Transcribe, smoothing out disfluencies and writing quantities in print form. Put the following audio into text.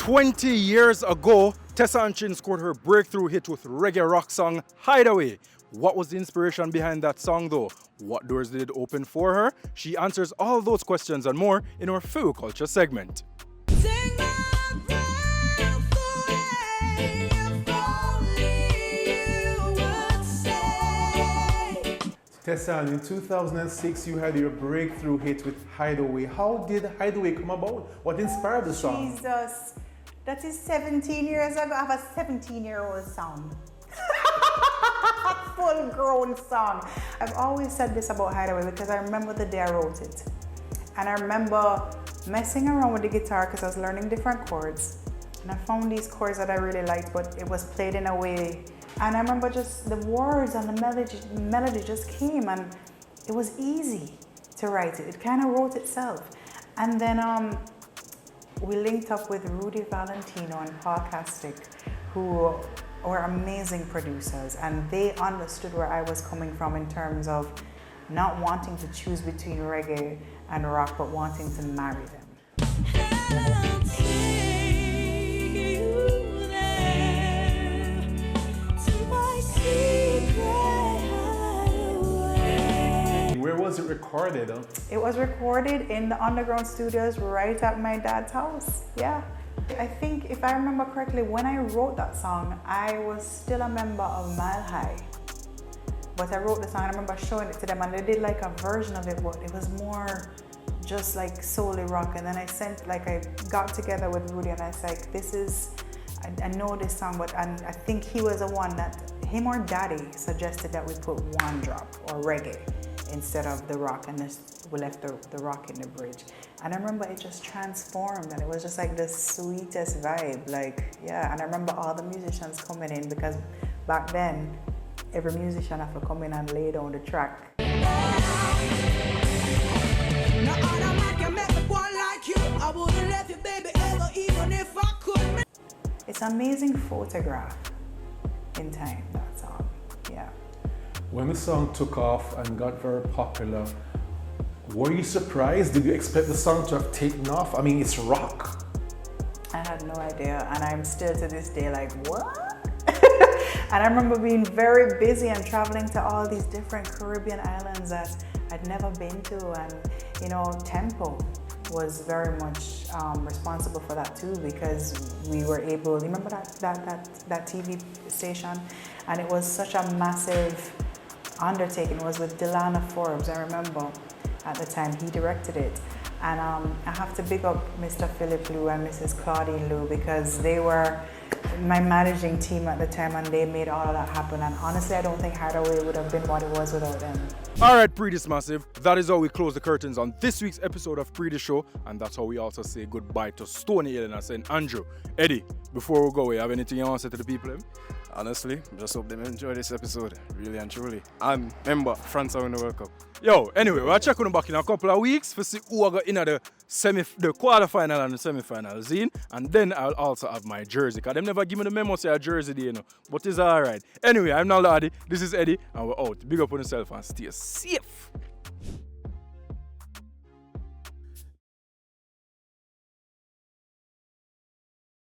20 years ago, Tessane Chin scored her breakthrough hit with reggae rock song Hideaway. What was the inspiration behind that song though? What doors did it open for her? She answers all those questions and more in our FiWi Culture segment. Tessane, in 2006 you had your breakthrough hit with Hideaway. How did Hideaway come about? What inspired the song? Jesus, that is 17 years ago. I have a 17-year-old song. Full-grown song. I've always said this about Hideaway because I remember the day I wrote it. And I remember messing around with the guitar because I was learning different chords. And I found these chords that I really liked, but it was played in a way. And I remember just the words and the melody just came, and it was easy to write it. It kind of wrote itself. And then we linked up with Rudy Valentino and Paul Castick, who were amazing producers, and they understood where I was coming from in terms of not wanting to choose between reggae and rock, but wanting to marry them. Where was it recorded? Huh? It was recorded in the underground studios right at my dad's house. Yeah. I think, if I remember correctly, when I wrote that song, I was still a member of Mile High. But I wrote the song, I remember showing it to them, and they did like a version of it, but it was more just like solely rock. And then I got together with Rudy, and I was like, I know this song, but I think he was the one that, him or Daddy suggested that we put one drop or reggae instead of the rock, and we left the rock in the bridge. And I remember it just transformed, and it was just like the sweetest vibe, like, yeah. And I remember all the musicians coming in, because back then, every musician had to come in and lay down the track. It's an amazing photograph in time, that song, yeah. When the song took off and got very popular, were you surprised? Did you expect the song to have taken off? I mean, it's rock. I had no idea, and I'm still to this day like, what? And I remember being very busy and traveling to all these different Caribbean islands that I'd never been to, and you know, Tempo was very much responsible for that too, because we were able, remember that TV station? And it was such a massive undertaking. It was with Delana Forbes, I remember at the time, he directed it. And I have to big up Mr. Philip Liu and Mrs. Claudine Liu, because they were my managing team at the time, and they made all of that happen. And honestly, I don't think Hideaway would have been what it was without them. Alright, Pree Dis Massive, that is how we close the curtains on this week's episode of Pree Dis Show, and that's how we also say goodbye to Stony Hill and St. Andrew. Eddie, before we go, you have anything you want to say to the people? Honestly, just hope they enjoy this episode, really and truly. And remember, France are in the World Cup. Yo, anyway, we'll check on back in a couple of weeks to see who are going in the quarterfinal and the semi-final scene. And then I'll also have my jersey, because them never give me the memo say a jersey day, you know. But it's alright. Anyway, I'm Naldo Addy, this is Eddie, and we're out. Big up on yourself and stay safe.